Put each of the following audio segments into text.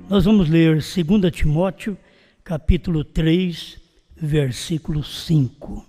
Nós vamos ler 2 Timóteo, capítulo 3, versículo 5.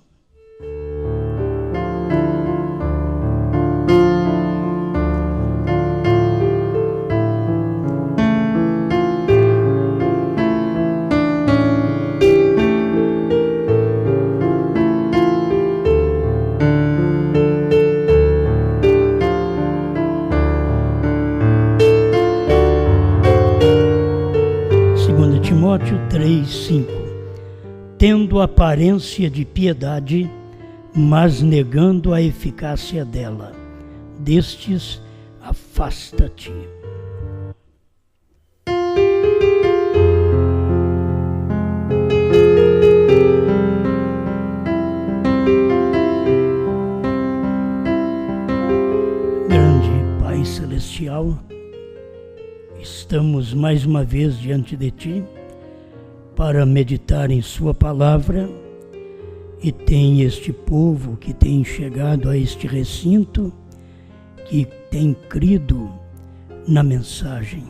Timóteo 3:5. Tendo aparência de piedade, mas negando a eficácia dela, destes afasta-te. Grande Pai Celestial, estamos mais uma vez diante de Ti para meditar em Sua palavra, e tem este povo que tem chegado a este recinto, que tem crido na mensagem,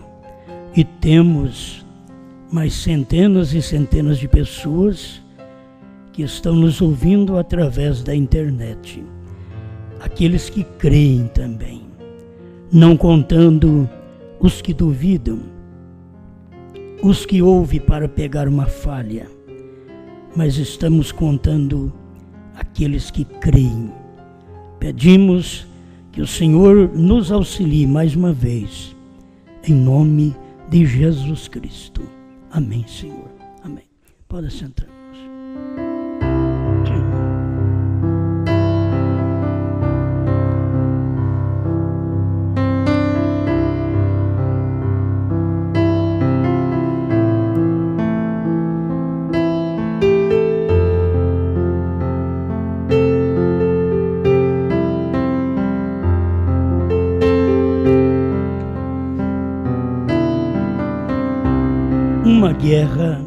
e temos mais centenas e centenas de pessoas que estão nos ouvindo através da internet, aqueles que creem também, não contando os que duvidam, os que ouvem para pegar uma falha, mas estamos contando aqueles que creem. Pedimos que o Senhor nos auxilie mais uma vez, em nome de Jesus Cristo. Amém, Senhor. Amém. Pode sentar. Uma guerra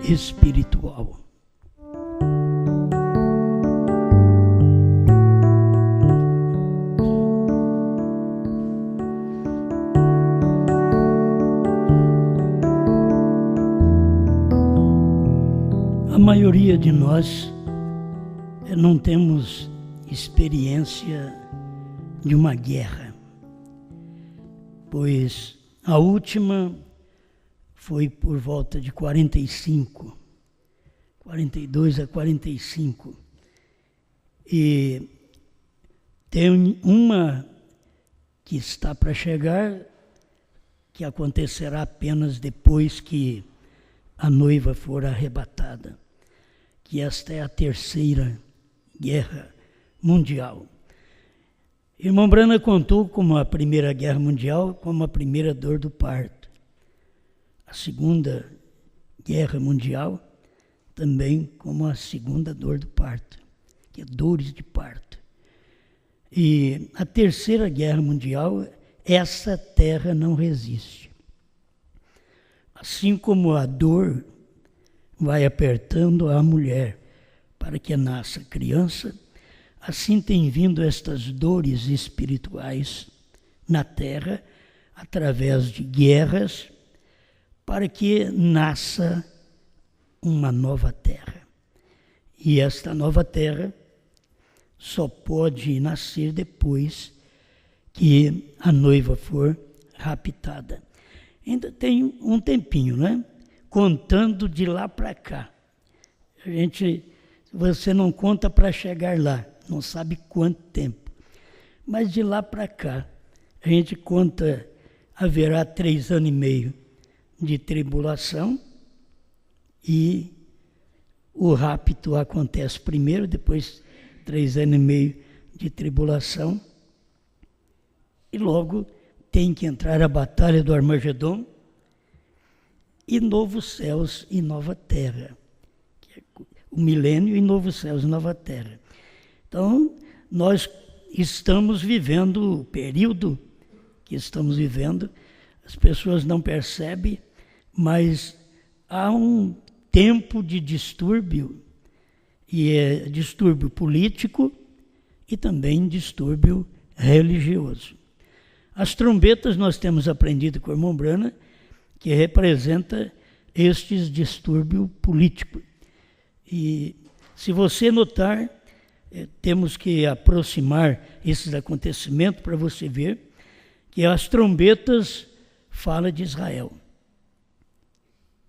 espiritual. A maioria de nós não temos experiência de uma guerra, pois a última foi por volta de 42 a 45. E tem uma que está para chegar, que acontecerá apenas depois que a noiva for arrebatada, que esta é a terceira guerra mundial. Irmão Brana contou como a primeira guerra mundial, como a primeira dor do parto. A segunda guerra mundial também como a segunda dor do parto, que é dores de parto. E a terceira guerra mundial, essa terra não resiste. Assim como a dor vai apertando a mulher para que nasça criança, assim tem vindo estas dores espirituais na terra, através de guerras, para que nasça uma nova terra. E esta nova terra só pode nascer depois que a noiva for raptada. Ainda tem um tempinho, né? Contando de lá para cá. Você não conta para chegar lá, não sabe quanto tempo. Mas de lá para cá, a gente conta, haverá 3 anos e meio de tribulação e o rapto acontece primeiro, depois 3 anos e meio de tribulação, e logo tem que entrar a batalha do Armagedon, e novos céus e nova terra. O milênio e novos céus e nova terra. Então, nós estamos vivendo o período que estamos vivendo, as pessoas não percebem, mas há um tempo de distúrbio, e é distúrbio político e também distúrbio religioso. As trombetas nós temos aprendido com o irmão Brana, que representa estes distúrbio político. E se você notar, temos que aproximar esses acontecimentos para você ver que as trombetas falam de Israel.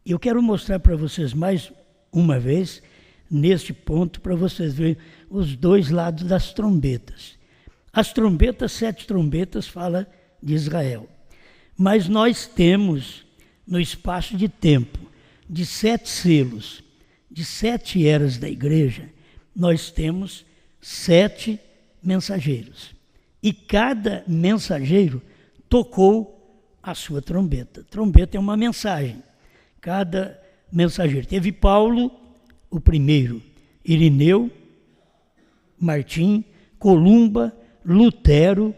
E eu quero mostrar para vocês mais uma vez, neste ponto, para vocês verem os dois lados das trombetas. As trombetas, 7 trombetas, falam de Israel. Mas nós temos, no espaço de tempo, de 7 selos, de 7 eras da igreja, nós temos 7 mensageiros. E cada mensageiro tocou a sua trombeta. Trombeta é uma mensagem. Cada mensageiro. Teve Paulo, o primeiro, Irineu, Martim, Columba, Lutero,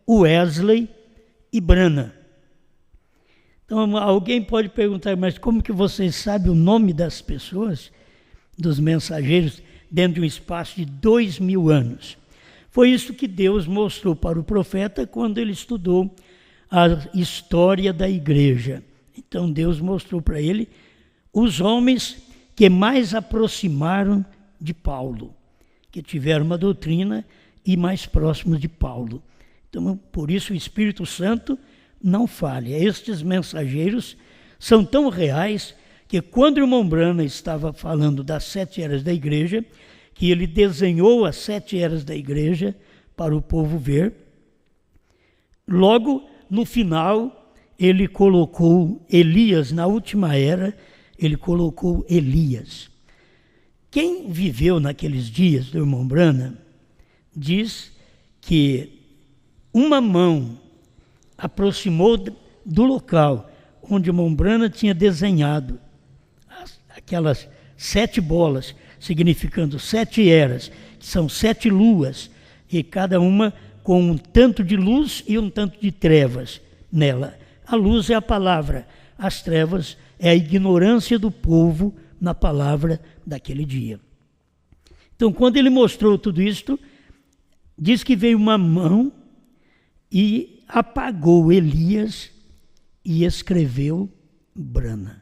Wesley e Brana. Então, alguém pode perguntar, mas como que vocês sabem o nome das pessoas, dos mensageiros, dentro de um espaço de 2000 anos? Foi isso que Deus mostrou para o profeta quando ele estudou a história da igreja. Então, Deus mostrou para ele os homens que mais aproximaram de Paulo, que tiveram uma doutrina e mais próximos de Paulo. Então, por isso o Espírito Santo não falha. Estes mensageiros são tão reais que quando o irmão Brana estava falando das 7 eras da igreja, que ele desenhou as 7 eras da igreja para o povo ver, logo no final ele colocou Elias, na última era, ele colocou Elias. Quem viveu naqueles dias do irmão Brana diz que uma mão aproximou do local onde o irmão Brana tinha desenhado aquelas 7 bolas, significando 7 eras, que são 7 luas, e cada uma com um tanto de luz e um tanto de trevas nela. A luz é a palavra, as trevas é a ignorância do povo na palavra daquele dia. Então, quando ele mostrou tudo isto, diz que veio uma mão e apagou Elias e escreveu Brana.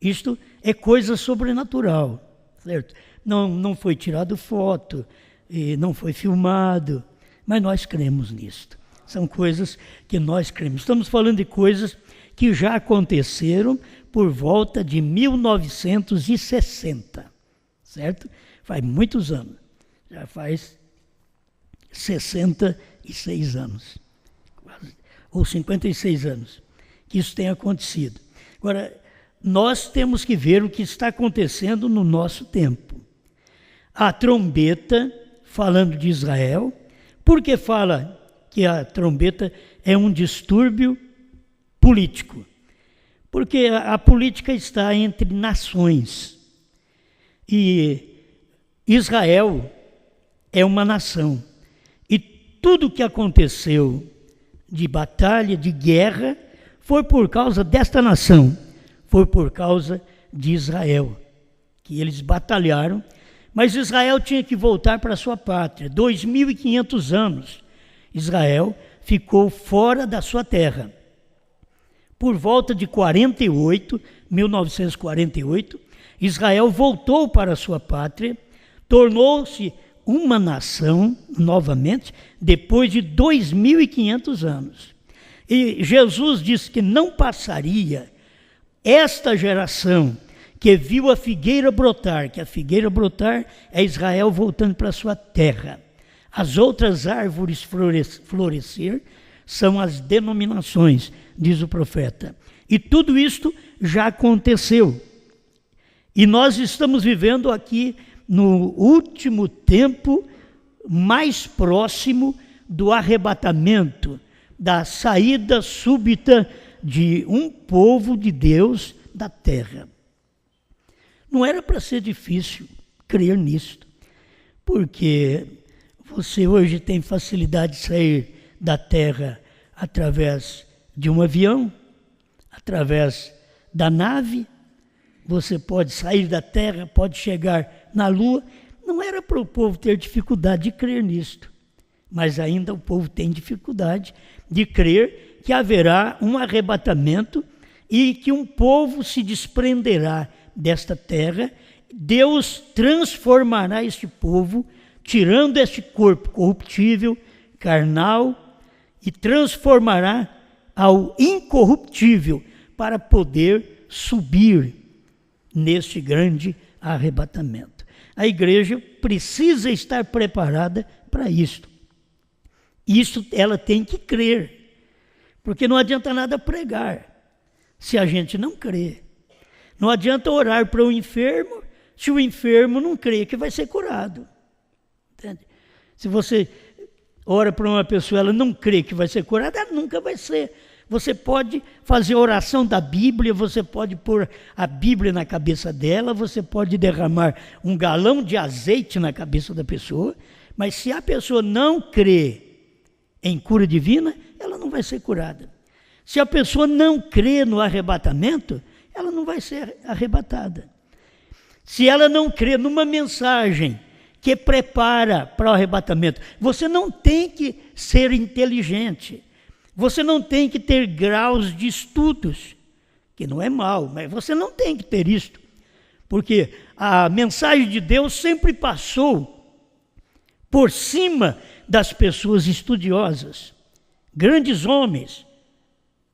Isto é coisa sobrenatural, certo? Não foi tirado foto, e não foi filmado, mas nós cremos nisto. São coisas que nós cremos. Estamos falando de coisas que já aconteceram por volta de 1960, certo? Faz muitos anos, já faz 66 anos, quase, ou 56 anos, que isso tem acontecido. Agora, nós temos que ver o que está acontecendo no nosso tempo. A trombeta, falando de Israel, porque fala que a trombeta é um distúrbio político. Porque a política está entre nações. E Israel é uma nação. E tudo que aconteceu de batalha, de guerra, foi por causa desta nação. Foi por causa de Israel, que eles batalharam. Mas Israel tinha que voltar para a sua pátria. 2.500 anos, Israel ficou fora da sua terra. Por volta de 1948, Israel voltou para a sua pátria, tornou-se uma nação novamente, depois de 2.500 anos. E Jesus disse que não passaria esta geração que viu a figueira brotar, que a figueira brotar é Israel voltando para a sua terra. As outras árvores florescer são as denominações, diz o profeta. E tudo isto já aconteceu. E nós estamos vivendo aqui no último tempo mais próximo do arrebatamento, da saída súbita de um povo de Deus da terra. Não era para ser difícil crer nisto, porque você hoje tem facilidade de sair da terra através de um avião, através da nave. Você pode sair da terra, pode chegar na lua. Não era para o povo ter dificuldade de crer nisto, mas ainda o povo tem dificuldade de crer que haverá um arrebatamento e que um povo se desprenderá desta terra. Deus transformará este povo, tirando este corpo corruptível, carnal, e transformará ao incorruptível para poder subir neste grande arrebatamento. A igreja precisa estar preparada para isto. Isso ela tem que crer, porque não adianta nada pregar se a gente não crê. Não adianta orar para o enfermo se o enfermo não crê que vai ser curado. Entende? Se você ora para uma pessoa, ela não crê que vai ser curada, ela nunca vai ser. Você pode fazer oração da Bíblia, você pode pôr a Bíblia na cabeça dela, você pode derramar um galão de azeite na cabeça da pessoa, mas se a pessoa não crê em cura divina, ela não vai ser curada. Se a pessoa não crê no arrebatamento, ela não vai ser arrebatada. Se ela não crê numa mensagem que prepara para o arrebatamento, você não tem que ser inteligente, você não tem que ter graus de estudos, que não é mal, mas você não tem que ter isto, porque a mensagem de Deus sempre passou por cima das pessoas estudiosas. Grandes homens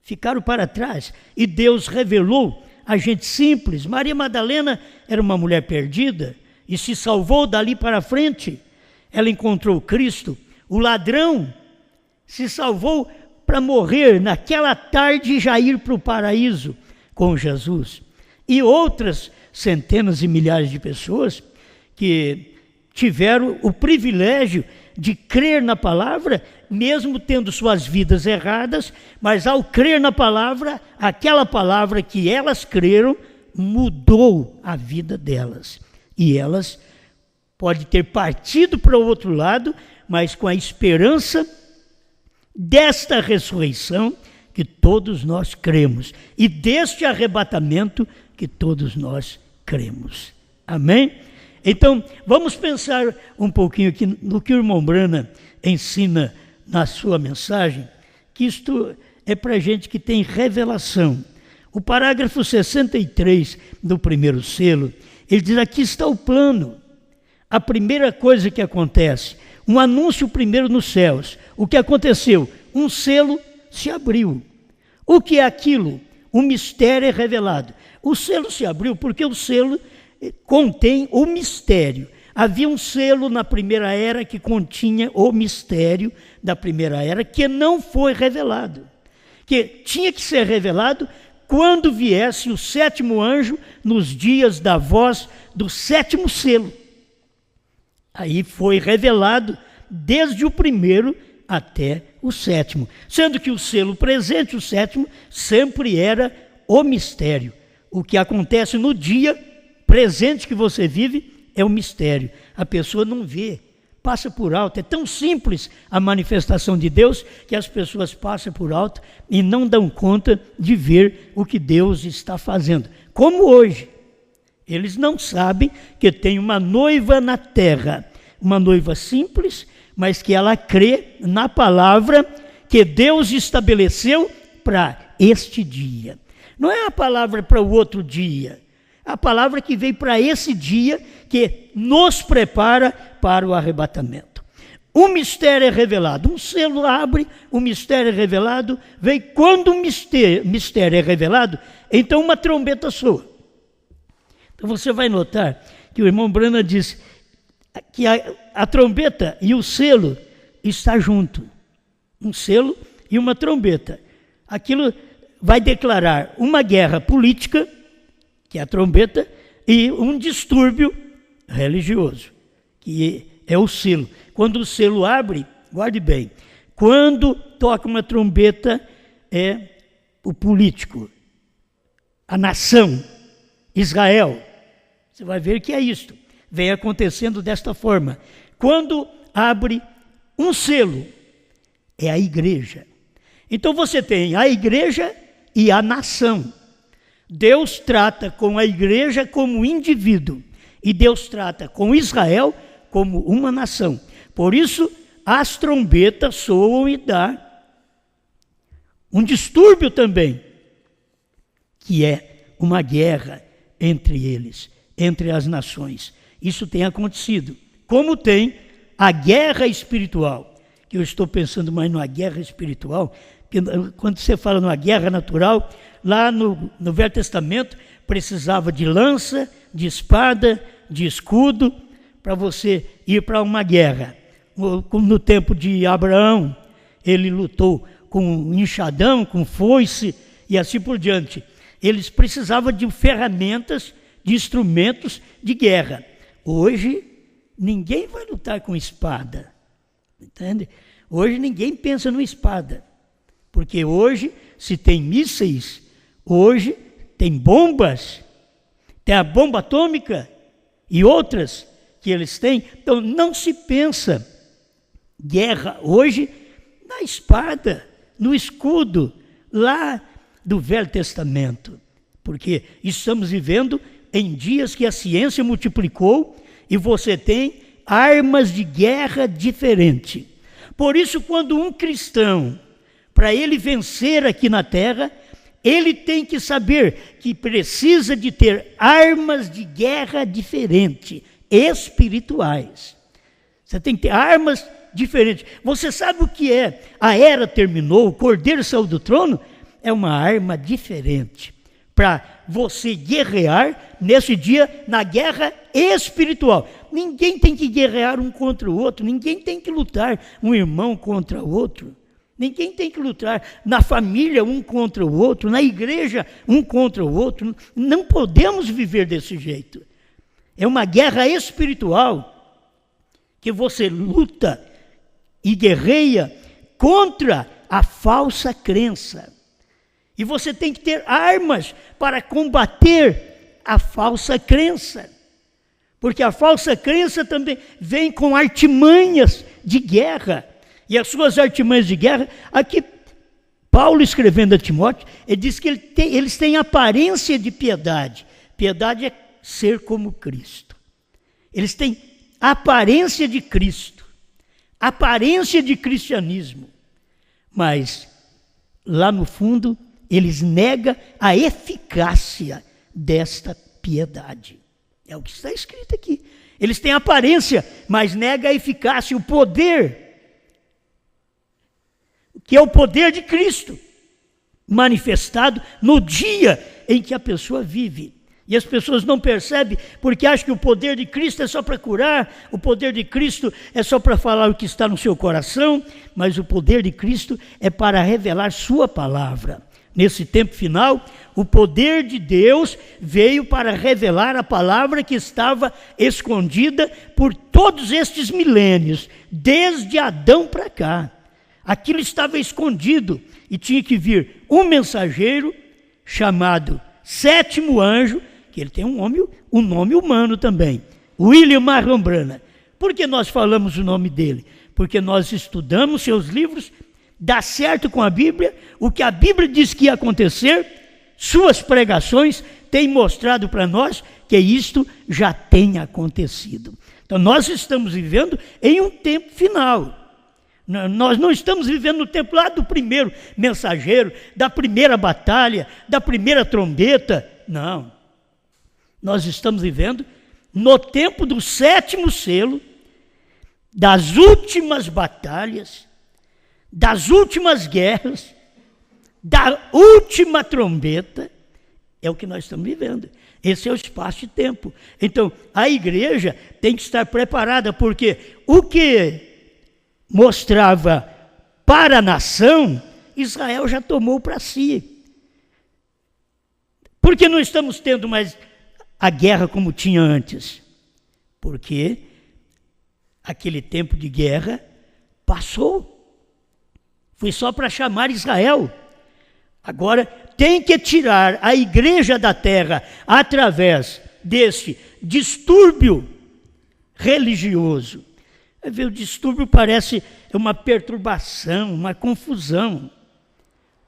ficaram para trás e Deus revelou a gente simples. Maria Madalena era uma mulher perdida e se salvou dali para frente. Ela encontrou Cristo. O ladrão se salvou para morrer naquela tarde e já ir para o paraíso com Jesus. E outras centenas e milhares de pessoas que tiveram o privilégio de crer na palavra, mesmo tendo suas vidas erradas, mas ao crer na palavra, aquela palavra que elas creram mudou a vida delas. E elas podem ter partido para o outro lado, mas com a esperança desta ressurreição que todos nós cremos e deste arrebatamento que todos nós cremos. Amém? Então, vamos pensar um pouquinho aqui no que o irmão Brana ensina na sua mensagem, que isto é para gente que tem revelação. O parágrafo 63 do primeiro selo, ele diz: aqui está o plano. A primeira coisa que acontece, um anúncio primeiro nos céus. O que aconteceu? Um selo se abriu. O que é aquilo? Um mistério é revelado. O selo se abriu porque o selo contém o mistério. Havia um selo na primeira era que continha o mistério da primeira era, que não foi revelado, que tinha que ser revelado quando viesse o sétimo anjo, nos dias da voz do sétimo selo. Aí foi revelado desde o primeiro até o sétimo, sendo que o selo presente, o sétimo, sempre era o mistério. O que acontece no dia presente que você vive é um mistério. A pessoa não vê, passa por alto. É tão simples a manifestação de Deus que as pessoas passam por alto e não dão conta de ver o que Deus está fazendo. Como hoje, eles não sabem que tem uma noiva na terra, uma noiva simples, mas que ela crê na palavra que Deus estabeleceu para este dia. Não é a palavra para o outro dia, a palavra que veio para esse dia, que nos prepara para o arrebatamento. Um mistério é revelado, um selo abre, um mistério é revelado, vem quando um mistério é revelado, então uma trombeta soa. Então você vai notar que o irmão Brana diz que a trombeta e o selo está junto. Um selo e uma trombeta. Aquilo vai declarar uma guerra política, que é a trombeta, e um distúrbio religioso, que é o selo. Quando o selo abre, guarde bem, quando toca uma trombeta, é o político, a nação, Israel. Você vai ver que é isto. Vem acontecendo desta forma. Quando abre um selo, é a igreja. Então você tem a igreja e a nação. Deus trata com a igreja como indivíduo e Deus trata com Israel como uma nação. Por isso, as trombetas soam e dá um distúrbio também, que é uma guerra entre eles, entre as nações. Isso tem acontecido. Como tem a guerra espiritual, que eu estou pensando mais numa guerra espiritual, porque quando você fala numa guerra natural, lá no Velho Testamento precisava de lança, de espada, de escudo, para você ir para uma guerra. Como no tempo de Abraão, ele lutou com enxadão, com foice e assim por diante. Eles precisavam de ferramentas, de instrumentos de guerra. Hoje, ninguém vai lutar com espada, entende? Hoje ninguém pensa numa espada, porque hoje se tem mísseis, hoje tem bombas, tem a bomba atômica e outras que eles têm. Então não se pensa guerra hoje na espada, no escudo, lá do Velho Testamento, porque estamos vivendo em dias que a ciência multiplicou e você tem armas de guerra diferentes. Por isso, quando um cristão, para ele vencer aqui na terra, ele tem que saber que precisa de ter armas de guerra diferentes, espirituais. Você tem que ter armas diferentes. Você sabe o que é? A era terminou, o Cordeiro saiu do trono, é uma arma diferente para você guerrear nesse dia na guerra espiritual. Ninguém tem que guerrear um contra o outro, ninguém tem que lutar um irmão contra o outro, ninguém tem que lutar na família um contra o outro, na igreja um contra o outro. Não podemos viver desse jeito. É uma guerra espiritual que você luta e guerreia contra a falsa crença. E você tem que ter armas para combater a falsa crença. Porque a falsa crença também vem com artimanhas de guerra. E as suas artimanhas de guerra, aqui Paulo escrevendo a Timóteo, ele diz que eles têm aparência de piedade. Piedade é ser como Cristo. Eles têm aparência de Cristo, aparência de cristianismo. Mas lá no fundo, eles negam a eficácia desta piedade. É o que está escrito aqui. Eles têm aparência, mas negam a eficácia, o poder, que é o poder de Cristo, manifestado no dia em que a pessoa vive. E as pessoas não percebem porque acham que o poder de Cristo é só para curar, o poder de Cristo é só para falar o que está no seu coração, mas o poder de Cristo é para revelar sua palavra. Nesse tempo final, o poder de Deus veio para revelar a palavra que estava escondida por todos estes milênios, desde Adão para cá. Aquilo estava escondido e tinha que vir um mensageiro chamado Sétimo Anjo, que ele tem um nome humano também, William Marron Branham. Por que nós falamos o nome dele? Porque nós estudamos seus livros, dá certo com a Bíblia, o que a Bíblia diz que ia acontecer, suas pregações têm mostrado para nós que isto já tem acontecido. Então nós estamos vivendo em um tempo final. Nós não estamos vivendo no tempo lá do primeiro mensageiro, da primeira batalha, da primeira trombeta. Não. Nós estamos vivendo no tempo do sétimo selo, das últimas batalhas, das últimas guerras, da última trombeta. É o que nós estamos vivendo. Esse é o espaço de tempo. Então, a igreja tem que estar preparada, porque o que mostrava para a nação, Israel já tomou para si. Porque não estamos tendo mais a guerra como tinha antes, porque aquele tempo de guerra passou. Foi só para chamar Israel. Agora tem que tirar a igreja da terra através desse distúrbio religioso. O distúrbio parece uma perturbação, uma confusão.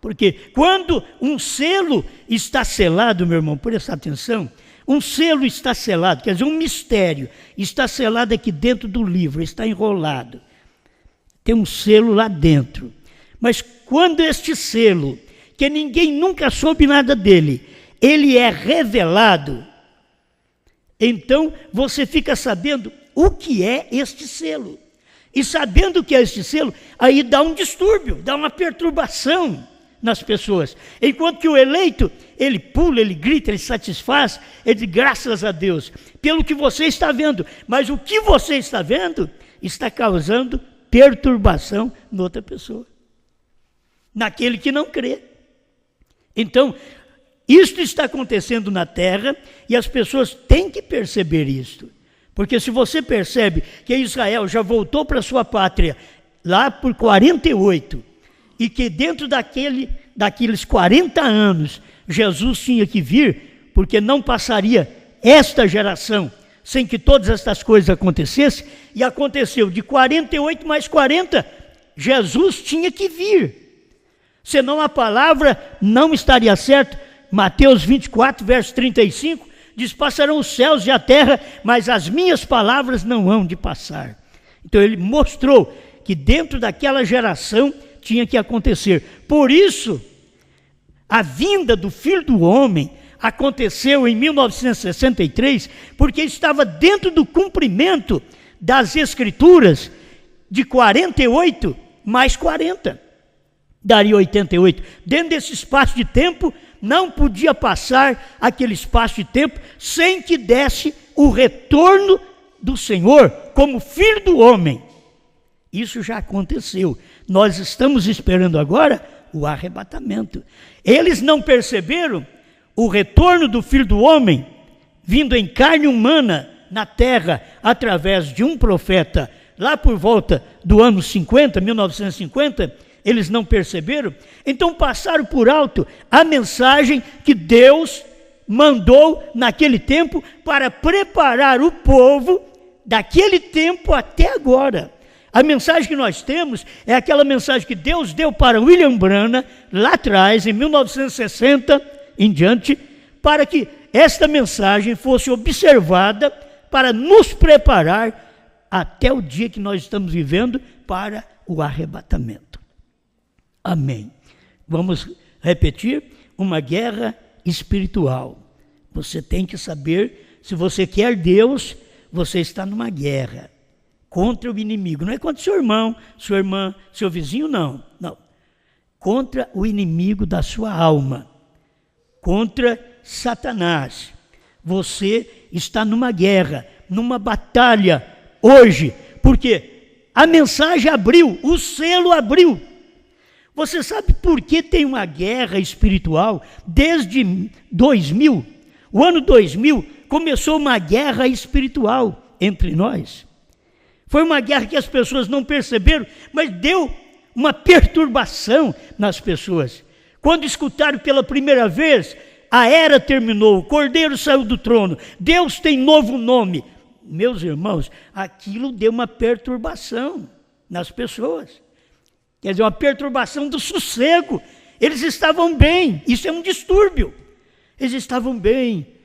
Porque quando um selo está selado, meu irmão, presta atenção, um selo está selado, quer dizer, um mistério está selado aqui dentro do livro, está enrolado. Tem um selo lá dentro. Mas quando este selo, que ninguém nunca soube nada dele, ele é revelado, então você fica sabendo o que é este selo. E sabendo o que é este selo, aí dá um distúrbio, dá uma perturbação nas pessoas. Enquanto que o eleito, ele pula, ele grita, ele satisfaz, ele diz graças a Deus, pelo que você está vendo. Mas o que você está vendo está causando perturbação na outra pessoa, naquele que não crê. Então, isto está acontecendo na terra e as pessoas têm que perceber isto. Porque se você percebe que Israel já voltou para sua pátria lá por 48 e que dentro daqueles 40 anos Jesus tinha que vir, porque não passaria esta geração sem que todas estas coisas acontecessem, e aconteceu de 48 mais 40, Jesus tinha que vir. Senão a palavra não estaria certa. Mateus 24, verso 35, diz, passarão os céus e a terra, mas as minhas palavras não hão de passar. Então ele mostrou que dentro daquela geração tinha que acontecer. Por isso, a vinda do Filho do Homem aconteceu em 1963, porque estava dentro do cumprimento das Escrituras de 48 mais 40. Daria 88. Dentro desse espaço de tempo, não podia passar aquele espaço de tempo sem que desse o retorno do Senhor como Filho do Homem. Isso já aconteceu. Nós estamos esperando agora o arrebatamento. Eles não perceberam o retorno do Filho do Homem vindo em carne humana na terra através de um profeta lá por volta do ano 50, 1950, eles não perceberam, então passaram por alto a mensagem que Deus mandou naquele tempo para preparar o povo daquele tempo até agora. A mensagem que nós temos é aquela mensagem que Deus deu para William Branham lá atrás, em 1960 em diante, para que esta mensagem fosse observada para nos preparar até o dia que nós estamos vivendo para o arrebatamento. Amém. Vamos repetir, uma guerra espiritual. Você tem que saber, se você quer Deus, você está numa guerra contra o inimigo. Não é contra seu irmão, sua irmã, seu vizinho, não. Não. Contra o inimigo da sua alma. Contra Satanás. Você está numa guerra, numa batalha hoje, porque a mensagem abriu, o selo abriu. Você sabe por que tem uma guerra espiritual desde 2000? O ano 2000 começou uma guerra espiritual entre nós. Foi uma guerra que as pessoas não perceberam, mas deu uma perturbação nas pessoas. Quando escutaram pela primeira vez, a era terminou, o Cordeiro saiu do trono, Deus tem novo nome. Meus irmãos, aquilo deu uma perturbação nas pessoas. Quer dizer, uma perturbação do sossego. Eles estavam bem, isso é um distúrbio. Eles estavam bem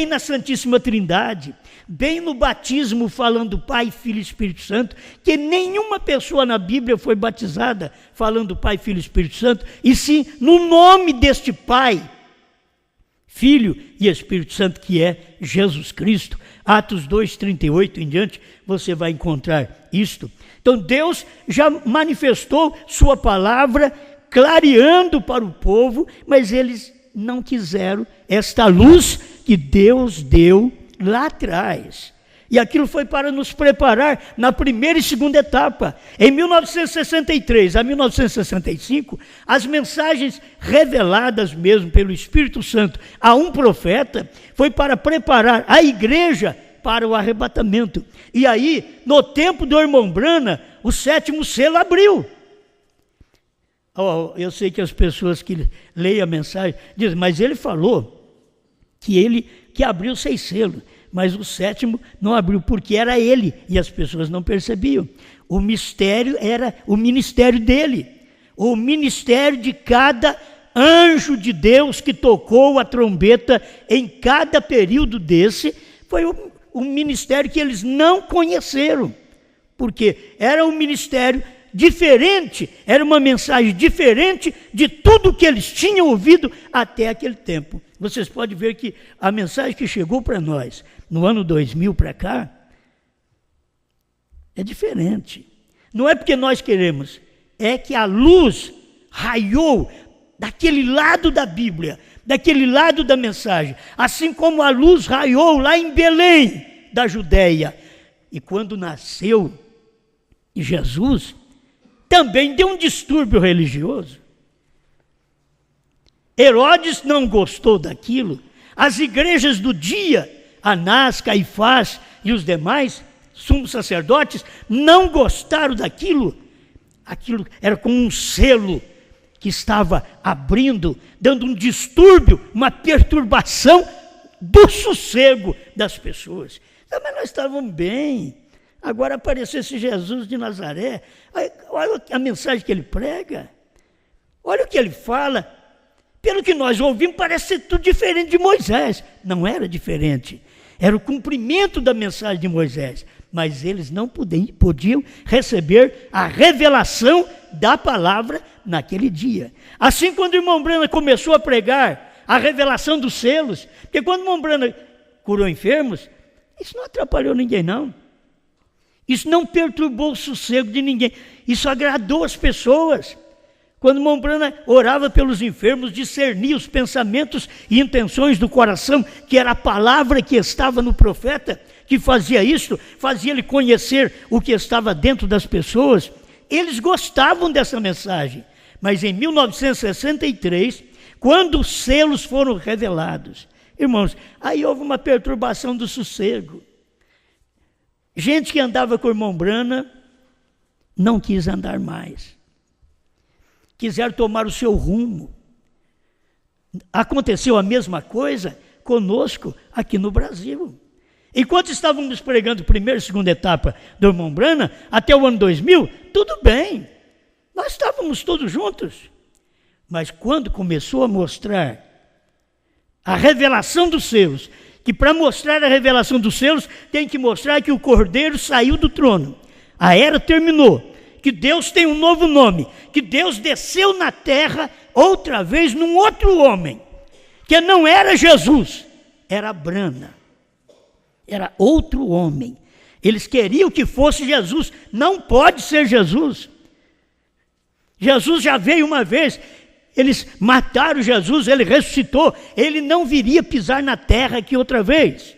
na Santíssima Trindade, bem no batismo falando Pai, Filho e Espírito Santo, que nenhuma pessoa na Bíblia foi batizada falando Pai, Filho e Espírito Santo, e sim no nome deste Pai, Filho e Espírito Santo, que é Jesus Cristo. Atos 2:38 em diante, você vai encontrar isto. Então Deus já manifestou sua palavra, clareando para o povo, mas eles não quiseram esta luz que Deus deu lá atrás. E aquilo foi para nos preparar na primeira e segunda etapa. Em 1963 a 1965, as mensagens reveladas mesmo pelo Espírito Santo a um profeta foi para preparar a igreja para o arrebatamento. E aí, no tempo do irmão Branham, o 7º selo abriu. Eu sei que as pessoas que leem a mensagem dizem, mas ele falou que abriu 6 selos, mas o 7º não abriu, porque era ele, e as pessoas não percebiam. O mistério era o ministério dele, o ministério de cada anjo de Deus que tocou a trombeta em cada período desse, foi um ministério que eles não conheceram, porque era um ministério diferente, era uma mensagem diferente de tudo que eles tinham ouvido até aquele tempo. Vocês podem ver que a mensagem que chegou para nós no ano 2000 para cá é diferente. Não é porque nós queremos, é que a luz raiou daquele lado da Bíblia, daquele lado da mensagem, assim como a luz raiou lá em Belém, da Judéia. E quando nasceu Jesus, também deu um distúrbio religioso. Herodes não gostou daquilo. As igrejas do dia, Anás, Caifás e os demais sumos sacerdotes, não gostaram daquilo. Aquilo era como um selo que estava abrindo, dando um distúrbio, uma perturbação do sossego das pessoas. Mas nós estávamos bem. Agora apareceu esse Jesus de Nazaré. Olha a mensagem que ele prega. Olha o que ele fala. Pelo que nós ouvimos, parece ser tudo diferente de Moisés. Não era diferente. Era o cumprimento da mensagem de Moisés. Mas eles não podiam receber a revelação da palavra naquele dia. Assim, quando o irmão Branham começou a pregar a revelação dos selos, porque quando o irmão Branham curou enfermos, isso não atrapalhou ninguém, não. Isso não perturbou o sossego de ninguém. Isso agradou as pessoas. Quando o irmão Branham orava pelos enfermos, discernia os pensamentos e intenções do coração, que era a palavra que estava no profeta, que fazia isso, fazia ele conhecer o que estava dentro das pessoas. Eles gostavam dessa mensagem. Mas em 1963, quando os selos foram revelados, irmãos, aí houve uma perturbação do sossego. Gente que andava com o irmão Branham não quis andar mais. Quiseram tomar o seu rumo. Aconteceu a mesma coisa conosco aqui no Brasil. Enquanto estávamos pregando a primeira e segunda etapa do irmão Branham, até o ano 2000, tudo bem. Nós estávamos todos juntos. Mas quando começou a mostrar a revelação dos selos, que para mostrar a revelação dos selos, tem que mostrar que o Cordeiro saiu do trono. A era terminou. Que Deus tem um novo nome. Que Deus desceu na terra outra vez num outro homem. Que não era Jesus, era Branham. Era outro homem. Eles queriam que fosse Jesus. Não pode ser Jesus. Jesus já veio uma vez. Eles mataram Jesus, ele ressuscitou. Ele não viria pisar na terra aqui outra vez.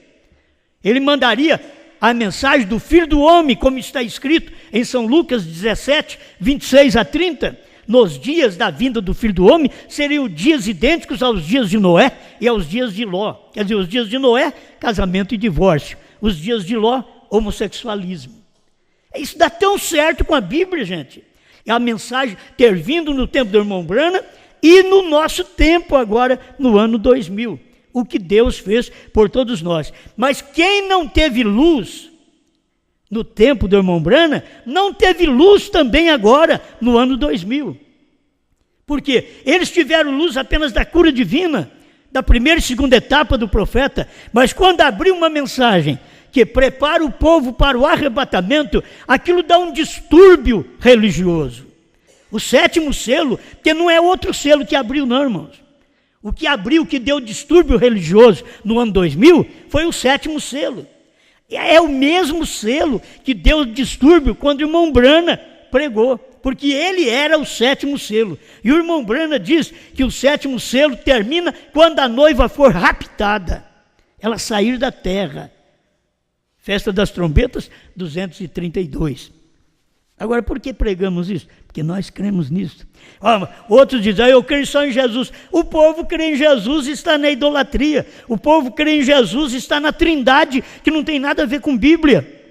Ele mandaria a mensagem do Filho do Homem, como está escrito em São Lucas 17, 26 a 30. Nos dias da vinda do Filho do Homem, seriam dias idênticos aos dias de Noé e aos dias de Ló. Quer dizer, os dias de Noé, casamento e divórcio. Os dias de Ló, homossexualismo. Isso dá tão certo com a Bíblia, gente. É a mensagem ter vindo no tempo do irmão Branham e no nosso tempo agora, no ano 2000. O que Deus fez por todos nós. Mas quem não teve luz no tempo do irmão Branham, não teve luz também agora, no ano 2000. Por quê? Eles tiveram luz apenas da cura divina, da primeira e segunda etapa do profeta, mas quando abriu uma mensagem que prepara o povo para o arrebatamento, aquilo dá um distúrbio religioso. O 7º selo, que não é outro selo que abriu, não, irmãos. O que abriu, que deu distúrbio religioso no ano 2000, foi o 7º selo. É o mesmo selo que deu distúrbio quando o irmão Branham pregou, porque ele era o 7º selo. E o irmão Branham diz que o 7º selo termina quando a noiva for raptada, ela sair da terra. Festa das trombetas, 232. Agora, por que pregamos isso? Porque nós cremos nisso. Outros dizem, eu creio só em Jesus. O povo crê em Jesus e está na idolatria. O povo crê em Jesus e está na trindade, que não tem nada a ver com Bíblia.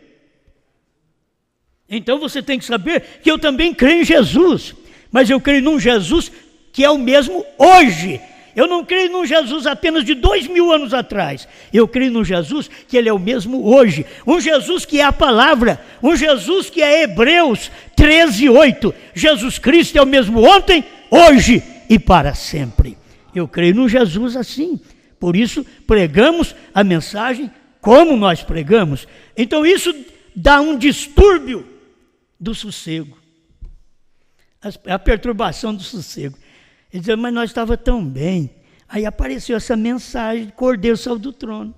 Então você tem que saber que eu também creio em Jesus. Mas eu creio num Jesus que é o mesmo hoje. Eu não creio num Jesus apenas de 2000 anos atrás. Eu creio num Jesus que ele é o mesmo hoje. Um Jesus que é a palavra. Um Jesus que é Hebreus 13:8. Jesus Cristo é o mesmo ontem, hoje e para sempre. Eu creio num Jesus assim. Por isso pregamos a mensagem como nós pregamos. Então isso dá um distúrbio do sossego. A perturbação do sossego. Ele dizia, mas nós estávamos tão bem. Aí apareceu essa mensagem, Cordeiro saiu do trono.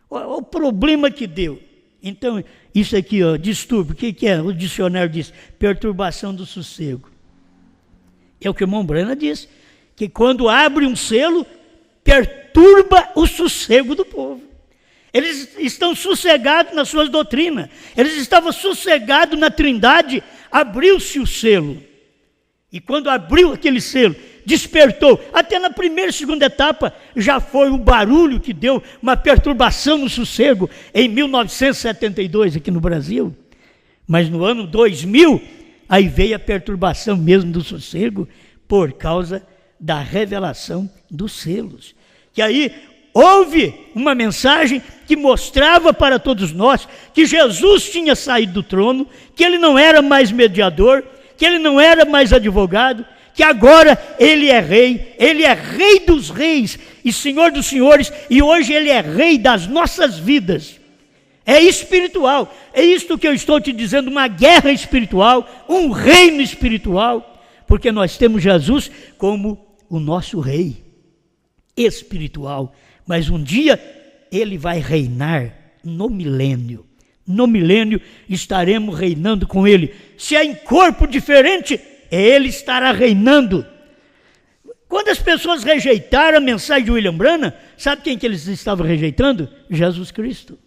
O problema que deu. Então, isso aqui, distúrbio, o que é? O dicionário diz, perturbação do sossego. É o que o irmão Brana diz, que quando abre um selo, perturba o sossego do povo. Eles estão sossegados nas suas doutrinas. Eles estavam sossegados na trindade, abriu-se o selo. E quando abriu aquele selo, despertou. Até na primeira e segunda etapa, já foi um barulho que deu uma perturbação no sossego, em 1972 aqui no Brasil. Mas no ano 2000, aí veio a perturbação mesmo do sossego, por causa da revelação dos selos. Que aí houve uma mensagem que mostrava para todos nós que Jesus tinha saído do trono, que ele não era mais mediador, que ele não era mais advogado, que agora ele é rei dos reis e senhor dos senhores, e hoje ele é rei das nossas vidas. É espiritual, é isto que eu estou te dizendo, uma guerra espiritual, um reino espiritual, porque nós temos Jesus como o nosso rei espiritual, mas um dia ele vai reinar no milênio. No milênio estaremos reinando com ele. Se é em corpo diferente, ele estará reinando. Quando as pessoas rejeitaram a mensagem de William Branham, sabe quem que eles estavam rejeitando? Jesus Cristo.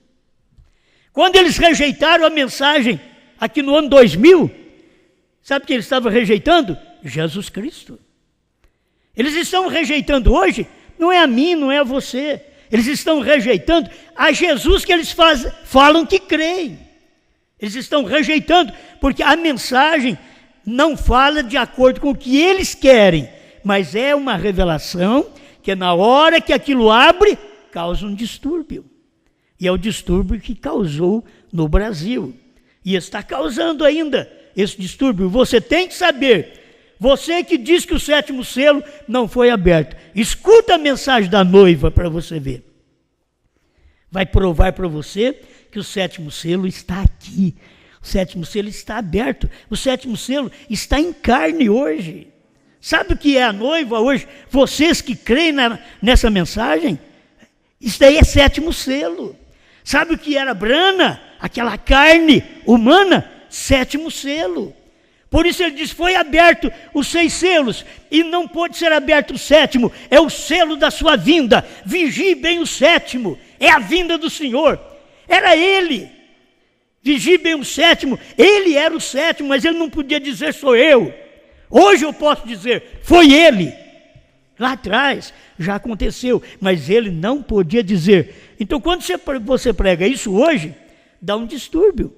Quando eles rejeitaram a mensagem aqui no ano 2000, sabe quem eles estavam rejeitando? Jesus Cristo. Eles estão rejeitando hoje, não é a mim, não é a você. Eles estão rejeitando a Jesus que eles falam que creem. Eles estão rejeitando, porque a mensagem não fala de acordo com o que eles querem, mas é uma revelação que na hora que aquilo abre, causa um distúrbio. E é o distúrbio que causou no Brasil. E está causando ainda esse distúrbio. Você tem que saber. Você que diz que o 7º selo não foi aberto, escuta a mensagem da noiva para você ver. Vai provar para você que o 7º selo está aqui. O 7º selo está aberto. O 7º selo está em carne hoje. Sabe o que é a noiva hoje? Vocês que creem nessa mensagem, isso daí é 7º selo. Sabe o que era Brana? Aquela carne humana? 7º selo. Por isso ele diz, foi aberto os 6 selos, e não pôde ser aberto o 7º, é o selo da sua vinda, vigie bem o 7º, é a vinda do Senhor, era ele, vigie bem o 7º, ele era o 7º, mas ele não podia dizer sou eu, hoje eu posso dizer, foi ele, lá atrás já aconteceu, mas ele não podia dizer. Então quando você prega isso hoje, dá um distúrbio.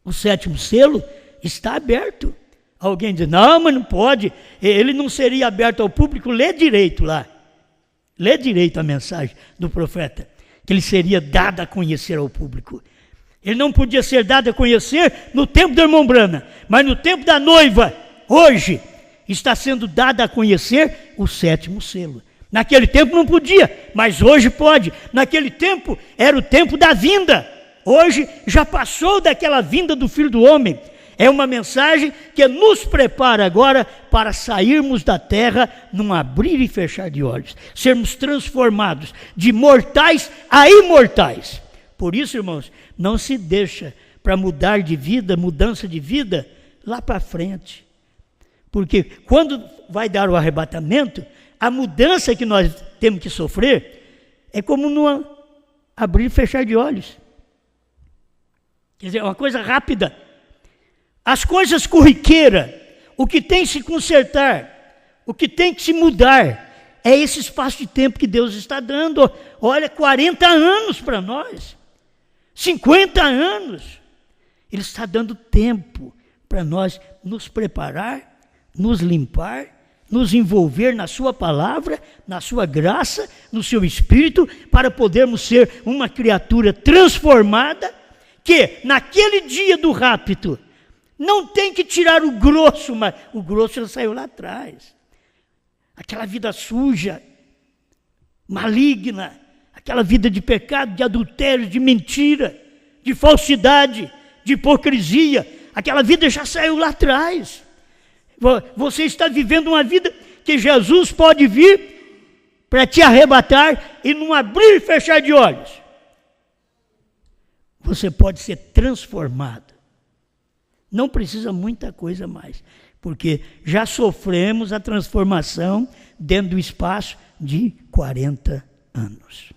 O 7º selo está aberto. Alguém diz, não, mas não pode, ele não seria aberto ao público. Lê direito lá, lê direito a mensagem do profeta, que ele seria dado a conhecer ao público. Ele não podia ser dado a conhecer no tempo do irmão Branham, mas no tempo da noiva, hoje, está sendo dado a conhecer o 7º selo. Naquele tempo não podia, mas hoje pode. Naquele tempo era o tempo da vinda, hoje já passou daquela vinda do Filho do Homem. É uma mensagem que nos prepara agora para sairmos da terra num abrir e fechar de olhos. Sermos transformados de mortais a imortais. Por isso, irmãos, não se deixa para mudar de vida, mudança de vida, lá para frente. Porque quando vai dar o arrebatamento, a mudança que nós temos que sofrer é como abrir e fechar de olhos. Quer dizer, é uma coisa rápida. As coisas corriqueiras, o que tem que se consertar, o que tem que se mudar, é esse espaço de tempo que Deus está dando. Olha, 40 anos para nós, 50 anos. Ele está dando tempo para nós nos preparar, nos limpar, nos envolver na sua palavra, na sua graça, no seu espírito, para podermos ser uma criatura transformada, que naquele dia do rapto, não tem que tirar o grosso, mas o grosso já saiu lá atrás. Aquela vida suja, maligna, aquela vida de pecado, de adultério, de mentira, de falsidade, de hipocrisia, aquela vida já saiu lá atrás. Você está vivendo uma vida que Jesus pode vir para te arrebatar e não abrir e fechar de olhos. Você pode ser transformado. Não precisa muita coisa mais, porque já sofremos a transformação dentro do espaço de 40 anos.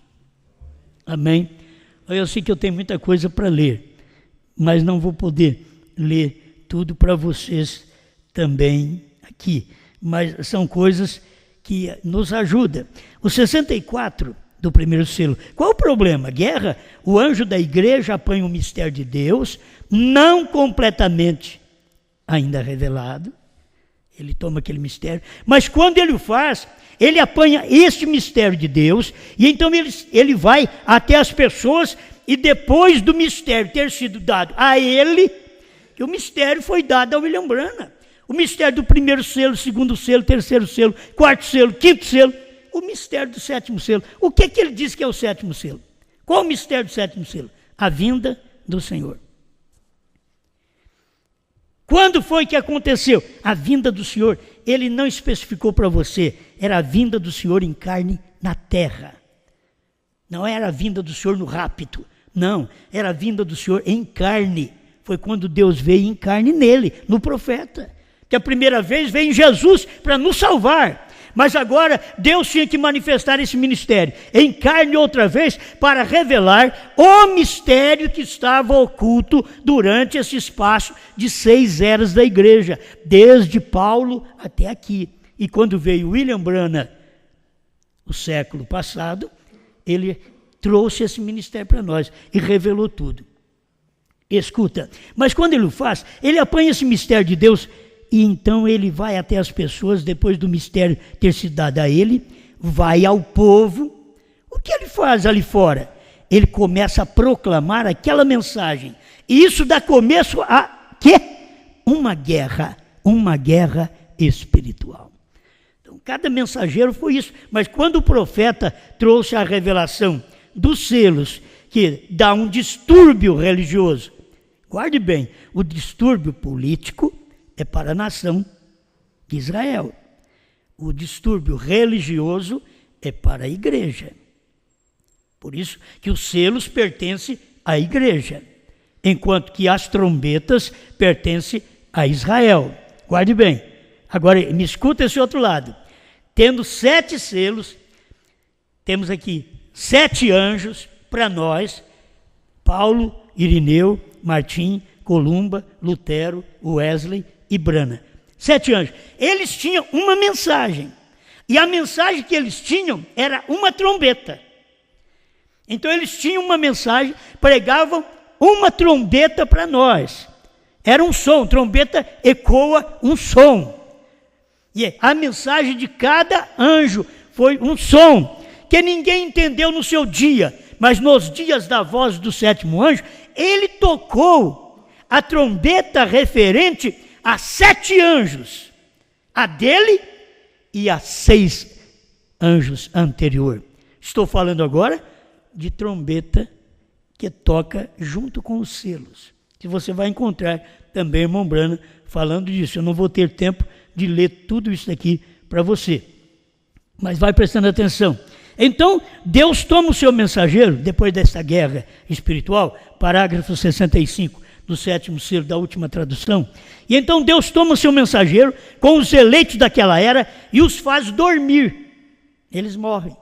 Amém? Eu sei que eu tenho muita coisa para ler, mas não vou poder ler tudo para vocês também aqui, mas são coisas que nos ajudam. O 64 do primeiro selo. Qual o problema? Guerra? O anjo da igreja apanha o mistério de Deus, não completamente ainda revelado. Ele toma aquele mistério, mas quando ele o faz, ele apanha este mistério de Deus, e então ele vai até as pessoas, e depois do mistério ter sido dado a ele, que o mistério foi dado a William Branham. O mistério do primeiro selo, segundo selo, terceiro selo, quarto selo, quinto selo, o mistério do sétimo selo. O que ele diz que é o sétimo selo? Qual o mistério do sétimo selo? A vinda do Senhor. Quando foi que aconteceu? A vinda do Senhor. Ele não especificou para você, era a vinda do Senhor em carne na terra. Não era a vinda do Senhor no rapto. Não, era a vinda do Senhor em carne. Foi quando Deus veio em carne nele, no profeta. Que a primeira vez veio em Jesus para nos salvar. Mas agora Deus tinha que manifestar esse ministério em carne outra vez para revelar o mistério que estava oculto durante esse espaço de 6 eras da igreja, desde Paulo até aqui. E quando veio William Branham, o século passado, ele trouxe esse ministério para nós e revelou tudo. Escuta, mas quando ele o faz, ele apanha esse mistério de Deus. E então ele vai até as pessoas, depois do mistério ter sido dado a ele, vai ao povo. O que ele faz ali fora? Ele começa a proclamar aquela mensagem. E isso dá começo a quê? Uma guerra espiritual. Então, cada mensageiro foi isso. Mas quando o profeta trouxe a revelação dos selos, que dá um distúrbio religioso, guarde bem, o distúrbio político é para a nação de Israel. O distúrbio religioso é para a igreja. Por isso que os selos pertencem à igreja, enquanto que as trombetas pertencem a Israel. Guarde bem. Agora, me escuta esse outro lado. Tendo 7 selos, temos aqui 7 anjos para nós, Paulo, Irineu, Martim, Columba, Lutero, Wesley e Branham. 7 anjos. Eles tinham uma mensagem. E a mensagem que eles tinham era uma trombeta. Então eles tinham uma mensagem, pregavam uma trombeta para nós. Era um som, trombeta ecoa um som. E a mensagem de cada anjo foi um som, que ninguém entendeu no seu dia, mas nos dias da voz do 7º anjo, ele tocou a trombeta referente a 7 anjos, a dele e a 6 anjos anterior. Estou falando agora de trombeta que toca junto com os selos, que você vai encontrar também, irmão Branham, falando disso. Eu não vou ter tempo de ler tudo isso aqui para você, mas vai prestando atenção. Então, Deus toma o seu mensageiro, depois dessa guerra espiritual, parágrafo 65, do 7º selo da última tradução, e então Deus toma o seu mensageiro com os eleitos daquela era e os faz dormir. Eles morrem.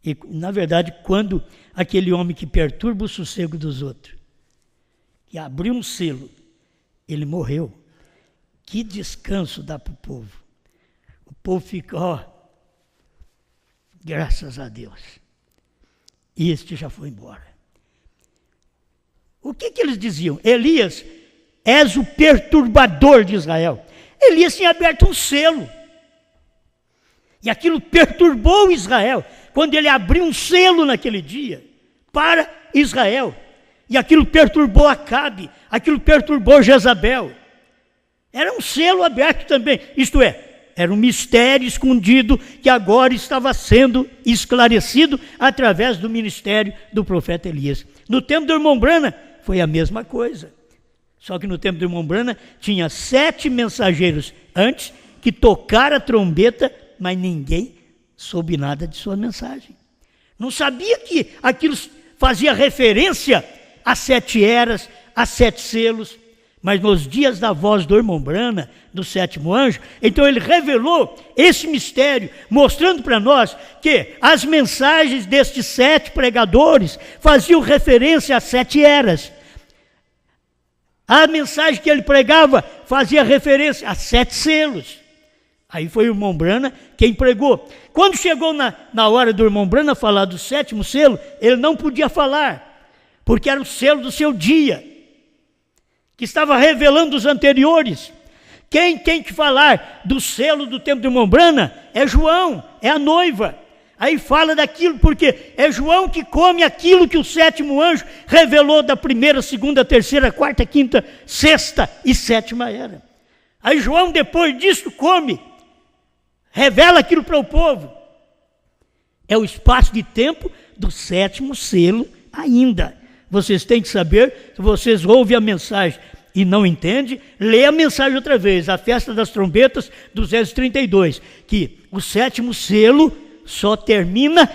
E, na verdade, quando aquele homem que perturba o sossego dos outros, que abriu um selo, ele morreu, que descanso dá para o povo. O povo fica, graças a Deus. E este já foi embora. O que eles diziam? Elias, és o perturbador de Israel. Elias tinha aberto um selo. E aquilo perturbou Israel. Quando ele abriu um selo naquele dia para Israel. E aquilo perturbou Acabe. Aquilo perturbou Jezabel. Era um selo aberto também. Isto é, era um mistério escondido que agora estava sendo esclarecido através do ministério do profeta Elias. No tempo do irmão Branham foi a mesma coisa. Só que no tempo do irmão Branham tinha 7 mensageiros antes que tocaram a trombeta, mas ninguém soube nada de sua mensagem. Não sabia que aquilo fazia referência às 7 eras, às 7 selos. Mas nos dias da voz do irmão Branham, do 7º anjo, então ele revelou esse mistério, mostrando para nós que as mensagens destes 7 pregadores faziam referência às 7 eras. A mensagem que ele pregava fazia referência a 7 selos. Aí foi o irmão Branham quem pregou. Quando chegou na hora do irmão Branham falar do 7º selo, ele não podia falar, porque era o selo do seu dia, que estava revelando os anteriores. Quem tem que falar do selo do tempo do irmão Branham é João, é a noiva. Aí fala daquilo, porque é João que come aquilo que o 7º anjo revelou da 1ª, 2ª, 3ª, 4ª, 5ª, 6ª e 7ª era. Aí João, depois disso, come, revela aquilo para o povo. É o espaço de tempo do 7º selo ainda. Vocês têm que saber, se vocês ouvem a mensagem e não entendem, lê a mensagem outra vez, a festa das trombetas, 232, que o 7º selo só termina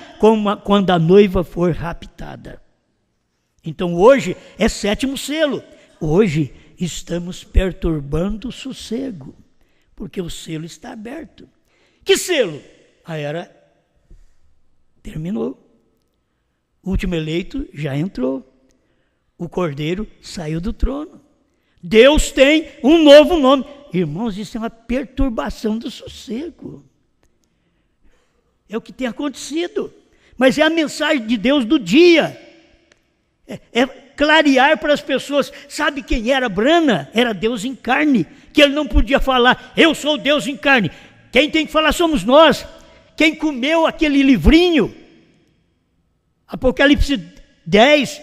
quando a noiva for raptada. Então hoje é 7º selo. Hoje estamos perturbando o sossego, porque o selo está aberto. Que selo? A era terminou. O último eleito já entrou. O Cordeiro saiu do trono. Deus tem um novo nome. Irmãos, isso é uma perturbação do sossego. É o que tem acontecido. Mas é a mensagem de Deus do dia. É clarear para as pessoas. Sabe quem era Branham? Era Deus em carne. Que ele não podia falar, eu sou Deus em carne. Quem tem que falar somos nós. Quem comeu aquele livrinho, Apocalipse 10,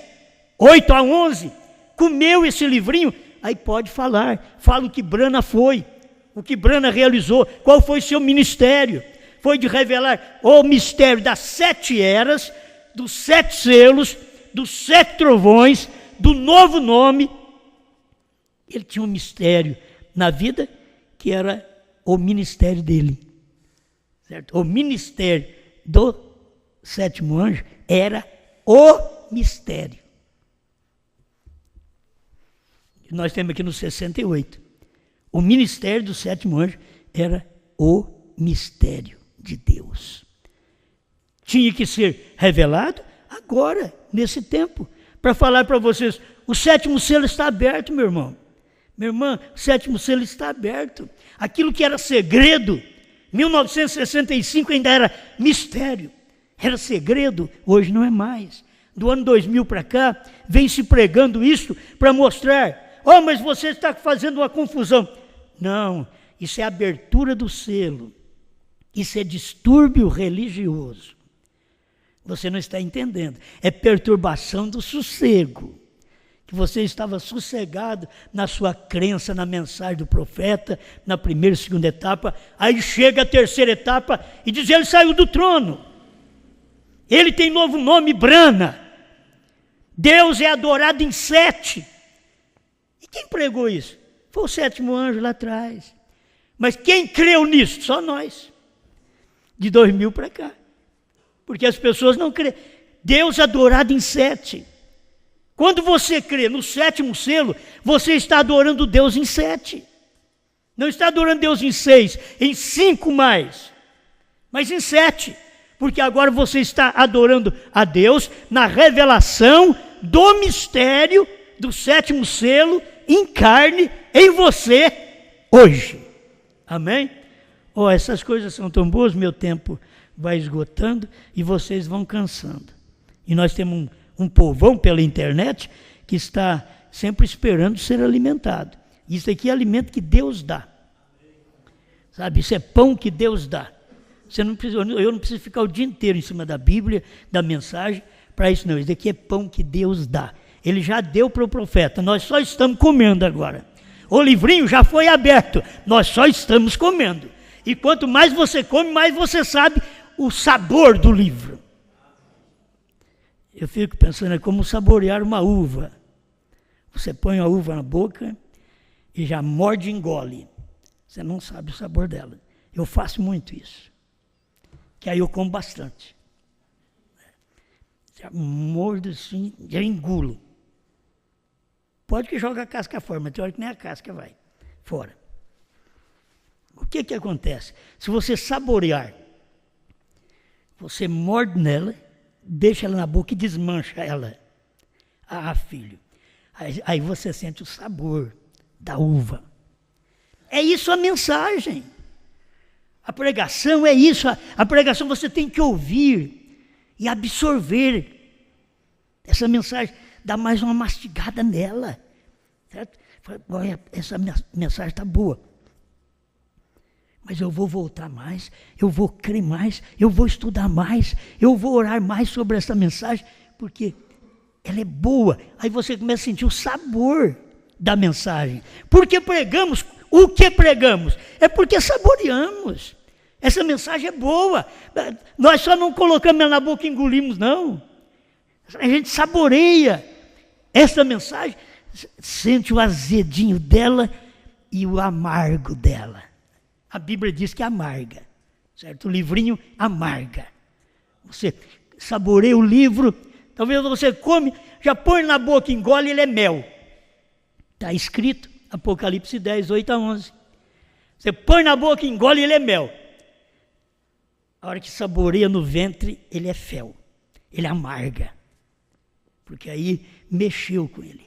8 a 11, comeu esse livrinho, aí pode falar. Fala o que Branham foi, o que Branham realizou, qual foi seu ministério. Foi de revelar o mistério das 7 eras, dos 7 selos, dos 7 trovões, do novo nome. Ele tinha um mistério na vida que era o ministério dele, certo? O ministério do 7º anjo era o mistério. Nós temos aqui no 68. O ministério do 7º anjo era o mistério de Deus. Tinha que ser revelado agora, nesse tempo, para falar para vocês, o 7º selo está aberto, meu irmão. Minha irmã, o 7º selo está aberto. Aquilo que era segredo, 1965 ainda era mistério, era segredo, hoje não é mais. Do ano 2000 para cá, vem se pregando isso para mostrar, mas você está fazendo uma confusão. Não, isso é abertura do selo. Isso é distúrbio religioso. Você não está entendendo. É perturbação do sossego. Que você estava sossegado na sua crença, na mensagem do profeta, na 1ª e 2ª etapa. Aí chega a 3ª etapa e diz, ele saiu do trono. Ele tem novo nome, Branham. Deus é adorado em 7. E quem pregou isso? Foi o 7º anjo lá atrás. Mas quem creu nisso? Só nós. De 2000 para cá. Porque as pessoas não creem. Deus adorado em 7. Quando você crê no 7º selo, você está adorando Deus em 7. Não está adorando Deus em 6, em 5 mais, mas em 7. Porque agora você está adorando a Deus na revelação do mistério do 7º selo em carne em você hoje. Amém? Essas coisas são tão boas, meu tempo vai esgotando e vocês vão cansando. E nós temos um povão pela internet que está sempre esperando ser alimentado. Isso aqui é alimento que Deus dá. Sabe, isso é pão que Deus dá. Eu não preciso ficar o dia inteiro em cima da Bíblia, da mensagem, para isso não. Isso aqui é pão que Deus dá. Ele já deu para o profeta, nós só estamos comendo agora. O livrinho já foi aberto, nós só estamos comendo. E quanto mais você come, mais você sabe o sabor do livro. Eu fico pensando, é como saborear uma uva. Você põe a uva na boca e já morde e engole. Você não sabe o sabor dela. Eu faço muito isso. Que aí eu como bastante. Já mordo assim, já engulo. Pode que joga a casca fora, mas tem hora que nem a casca vai fora. O que acontece? Se você saborear, você morde nela, deixa ela na boca e desmancha ela. Ah, filho. Aí você sente o sabor da uva. É isso a mensagem. A pregação é isso. A pregação você tem que ouvir e absorver. Essa mensagem, dá mais uma mastigada nela. Certo? Olha, essa mensagem está boa. Mas eu vou voltar mais, eu vou crer mais, eu vou estudar mais, eu vou orar mais sobre essa mensagem, porque ela é boa. Aí você começa a sentir o sabor da mensagem. Porque pregamos o que pregamos? É porque saboreamos. Essa mensagem é boa. Nós só não colocamos ela na boca e engolimos, não. A gente saboreia essa mensagem, sente o azedinho dela e o amargo dela. A Bíblia diz que amarga, certo? O livrinho amarga. Você saboreia o livro, talvez você come, já põe na boca, engole, ele é mel. Está escrito, Apocalipse 10, 8 a 11. Você põe na boca, engole, ele é mel. A hora que saboreia no ventre, ele é fel. Ele amarga. Porque aí mexeu com ele.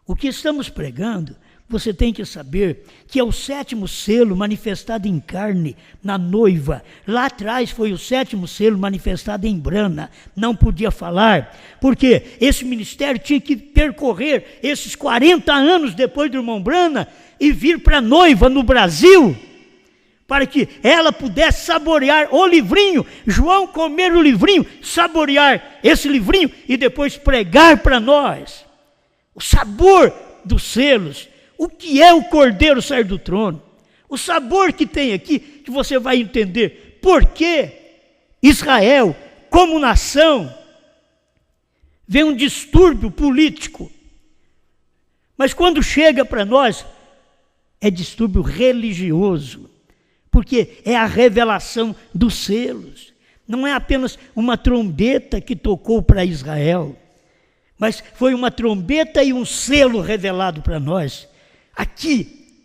O que estamos pregando, você tem que saber que é o 7º selo manifestado em carne na noiva. Lá atrás foi o 7º selo manifestado em Brana. Não podia falar, porque esse ministério tinha que percorrer esses 40 anos depois do irmão Brana e vir para a noiva no Brasil, para que ela pudesse saborear o livrinho, João comer o livrinho, saborear esse livrinho e depois pregar para nós o sabor dos selos. O que é o Cordeiro sair do trono? O sabor que tem aqui, que você vai entender por que Israel, como nação, vê um distúrbio político. Mas quando chega para nós, é distúrbio religioso, porque é a revelação dos selos. Não é apenas uma trombeta que tocou para Israel, mas foi uma trombeta e um selo revelado para nós. Aqui,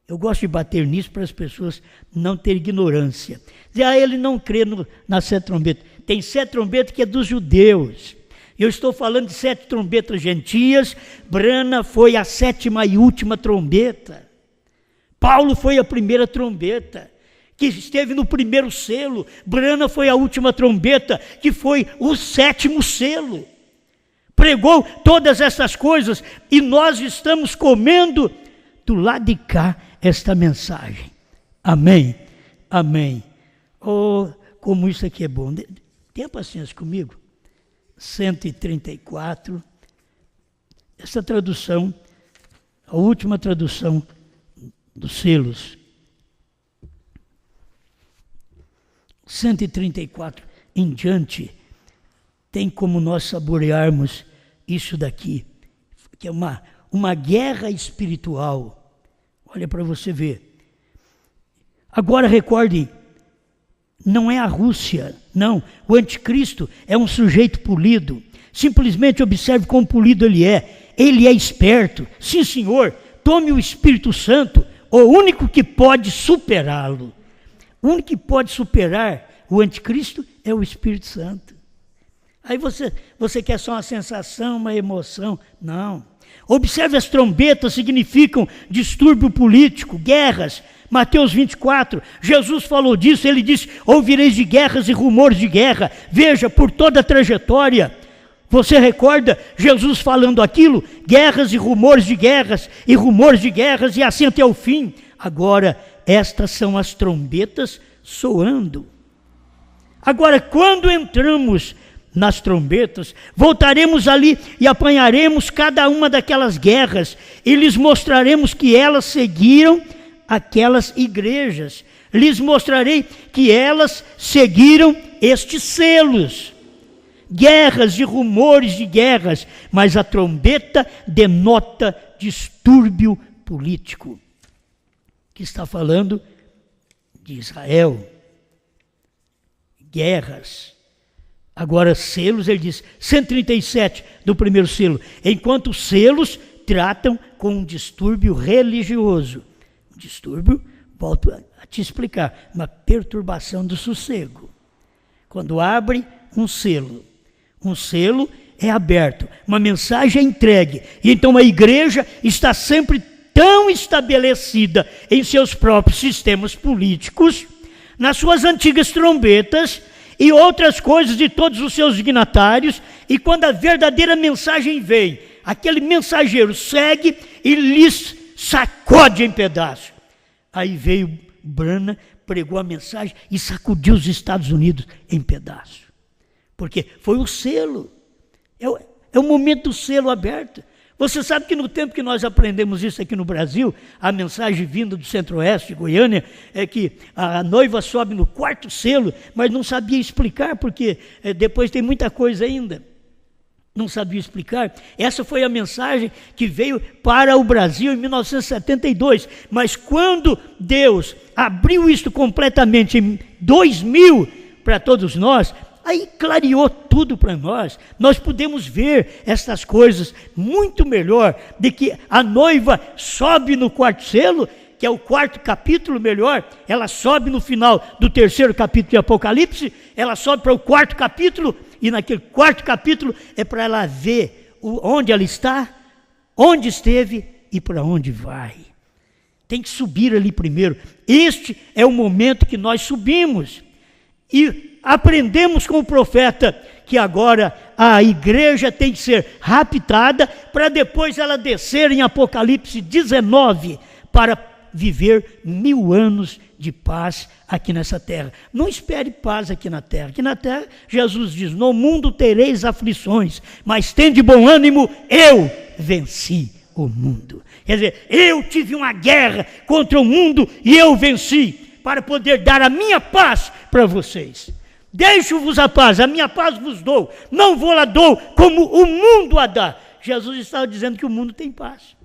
eu gosto de bater nisso para as pessoas não terem ignorância. Ele não crê nas 7 trombetas. Tem 7 trombetas que é dos judeus. Eu estou falando de 7 trombetas gentias. Brana foi a 7ª e última trombeta. Paulo foi a primeira trombeta, que esteve no primeiro selo. Brana foi a última trombeta, que foi o 7º selo. Pregou todas essas coisas e nós estamos comendo do lado de cá esta mensagem. Amém? Amém. Oh, como isso aqui é bom. Tenha paciência comigo. 134. Essa tradução, a última tradução dos selos. 134 em diante. Tem como nós saborearmos isso daqui, que é uma guerra espiritual. Olha para você ver. Agora recorde, não é a Rússia, não. O anticristo é um sujeito polido. Simplesmente observe como polido ele é. Ele é esperto. Sim, senhor, tome o Espírito Santo, o único que pode superá-lo. O único que pode superar O anticristo é o Espírito Santo. Aí você quer só uma sensação, uma emoção? Não. Observe, as trombetas significam distúrbio político, guerras. Mateus 24, Jesus falou disso, ele disse: ouvireis de guerras e rumores de guerra. Veja, por toda a trajetória, você recorda Jesus falando aquilo? Guerras e rumores de guerras, e assim até o fim. Agora, estas são as trombetas soando. Agora, quando entramos nas trombetas, voltaremos ali e apanharemos cada uma daquelas guerras e lhes mostraremos que elas seguiram aquelas igrejas. Lhes mostrarei que elas seguiram estes selos. Guerras e rumores de guerras, mas a trombeta denota distúrbio político, que está falando de Israel. Guerras. Agora, selos, ele diz, 137 do primeiro selo, enquanto os selos tratam com um distúrbio religioso. Um distúrbio, volto a te explicar, uma perturbação do sossego. Quando abre um selo é aberto, uma mensagem é entregue, e então a igreja está sempre tão estabelecida em seus próprios sistemas políticos, nas suas antigas trombetas e outras coisas de todos os seus dignatários, e quando a verdadeira mensagem vem, aquele mensageiro segue e lhes sacode em pedaços. Aí veio Branham, pregou a mensagem e sacudiu os Estados Unidos em pedaços. Porque foi o selo, é o momento do selo aberto. Você sabe que no tempo que nós aprendemos isso aqui no Brasil, a mensagem vinda do Centro-Oeste, Goiânia, é que a noiva sobe no quarto selo, mas não sabia explicar, porque depois tem muita coisa ainda. Não sabia explicar. Essa foi a mensagem que veio para o Brasil em 1972. Mas quando Deus abriu isto completamente em 2000 para todos nós, aí clareou tudo para nós. Nós podemos ver essas coisas muito melhor, de que a noiva sobe no quarto selo, que é o quarto capítulo melhor, ela sobe no final do terceiro capítulo de Apocalipse, ela sobe para o quarto capítulo, e naquele quarto capítulo é para ela ver onde ela está, onde esteve e para onde vai. Tem que subir ali primeiro. Este é o momento que nós subimos. E aprendemos com o profeta que agora a igreja tem que ser raptada para depois ela descer em Apocalipse 19 para viver 1000 anos de paz aqui nessa terra. Não espere paz aqui na terra. Aqui na terra, Jesus diz, no mundo tereis aflições, mas tende bom ânimo, eu venci o mundo. Quer dizer, eu tive uma guerra contra o mundo e eu venci, para poder dar a minha paz para vocês. Deixo-vos a paz, a minha paz vos dou, não vou lá dou como o mundo a dá. Jesus estava dizendo que o mundo tem paz.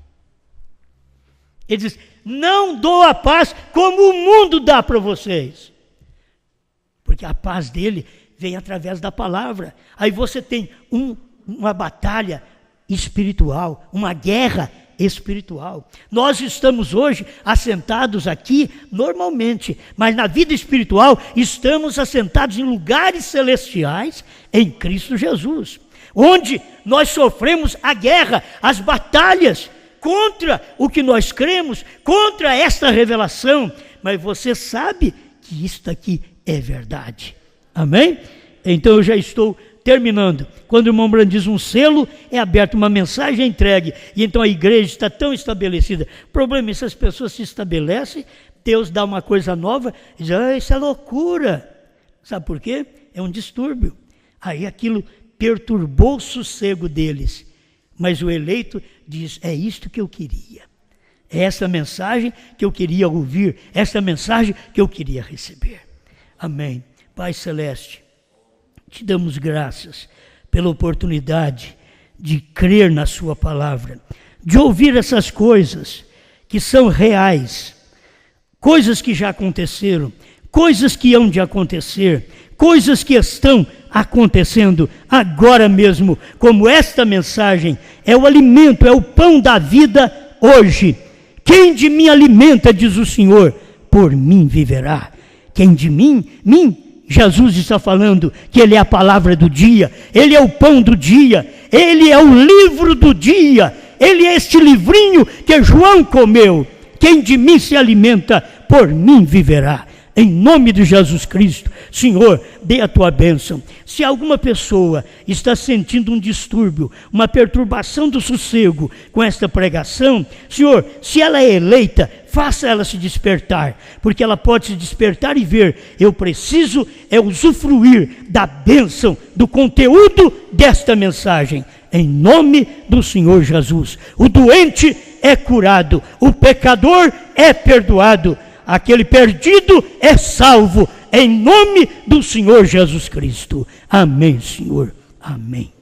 Ele diz, não dou a paz como o mundo dá para vocês. Porque a paz dele vem através da palavra. Aí você tem uma batalha espiritual, uma guerra espiritual. Nós estamos hoje assentados aqui normalmente, mas na vida espiritual estamos assentados em lugares celestiais em Cristo Jesus, onde nós sofremos a guerra, as batalhas contra o que nós cremos, contra esta revelação, mas você sabe que isto aqui é verdade. Amém? Então eu já estou terminando. Quando o irmão Branham diz um selo, é aberto, uma mensagem é entregue, e então a igreja está tão estabelecida. O problema é se as pessoas se estabelecem, Deus dá uma coisa nova, e diz, isso é loucura. Sabe por quê? É um distúrbio. Aí aquilo perturbou o sossego deles. Mas o eleito diz, é isto que eu queria. É essa mensagem que eu queria ouvir, essa mensagem que eu queria receber. Amém. Pai Celeste, te damos graças pela oportunidade de crer na sua palavra, de ouvir essas coisas que são reais, coisas que já aconteceram, coisas que hão de acontecer, coisas que estão acontecendo agora mesmo, como esta mensagem é o alimento, é o pão da vida hoje. Quem de mim alimenta, diz o Senhor, por mim viverá. Quem de mim Jesus está falando que Ele é a palavra do dia, Ele é o pão do dia, Ele é o livro do dia, Ele é este livrinho que João comeu. Quem de mim se alimenta, por mim viverá. Em nome de Jesus Cristo, Senhor, dê a tua bênção. Se alguma pessoa está sentindo um distúrbio, uma perturbação do sossego com esta pregação, Senhor, se ela é eleita, faça ela se despertar, porque ela pode se despertar e ver, eu preciso usufruir da bênção, do conteúdo desta mensagem. Em nome do Senhor Jesus, o doente é curado, o pecador é perdoado, aquele perdido é salvo, em nome do Senhor Jesus Cristo. Amém, Senhor. Amém.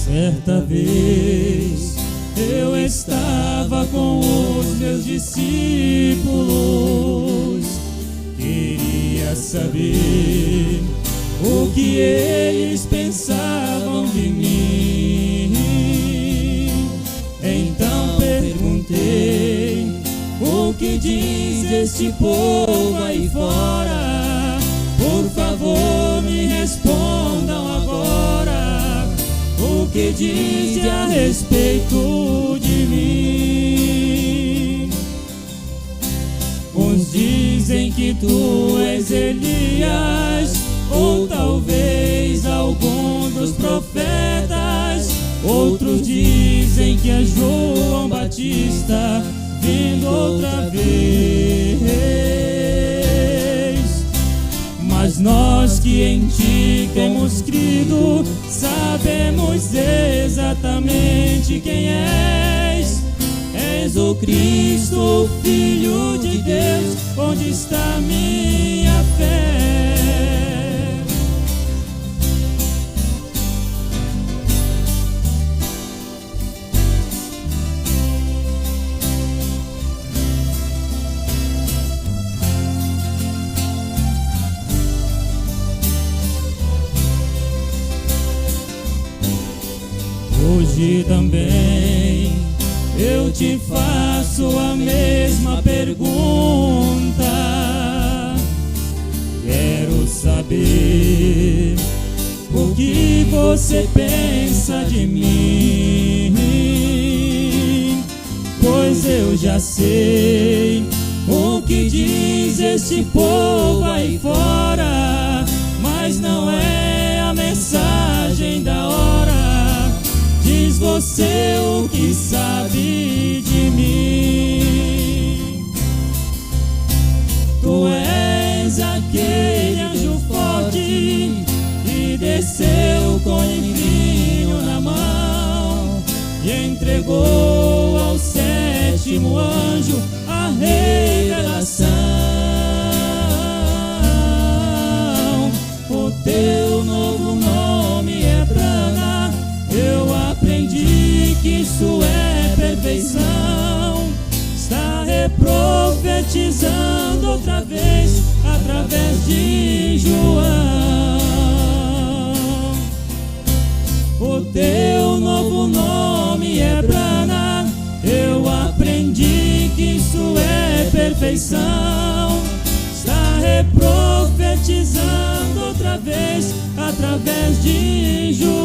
Certa vez eu estava com os meus discípulos, queria saber o que eles pensavam de mim. Então perguntei: o que diz este povo aí fora? Por favor, me respondam agora. O que diz a respeito de mim? Uns dizem que tu és Elias, ou talvez algum dos profetas. Outros dizem que é João Batista vindo outra vez. Mas nós que em ti temos crido, sabemos exatamente quem és. És o Cristo, o Filho de Deus. Onde está minha fé? Hoje também eu te faço a mesma pergunta. Quero saber o que você pensa de mim, pois eu já sei o que diz este povo aí fora, mas não é a mensagem da hora. Diz você o que sabe de mim. Tu és aquele anjo forte que desceu com vinho na mão e entregou ao sétimo anjo a revelação. O teu novo nome é Brana. Eu aprendi que isso é perfeição. Está reprofetizando outra vez através de João. O teu novo nome é Brana. Eu aprendi que isso é perfeição. Está reprofetizando outra vez através de João.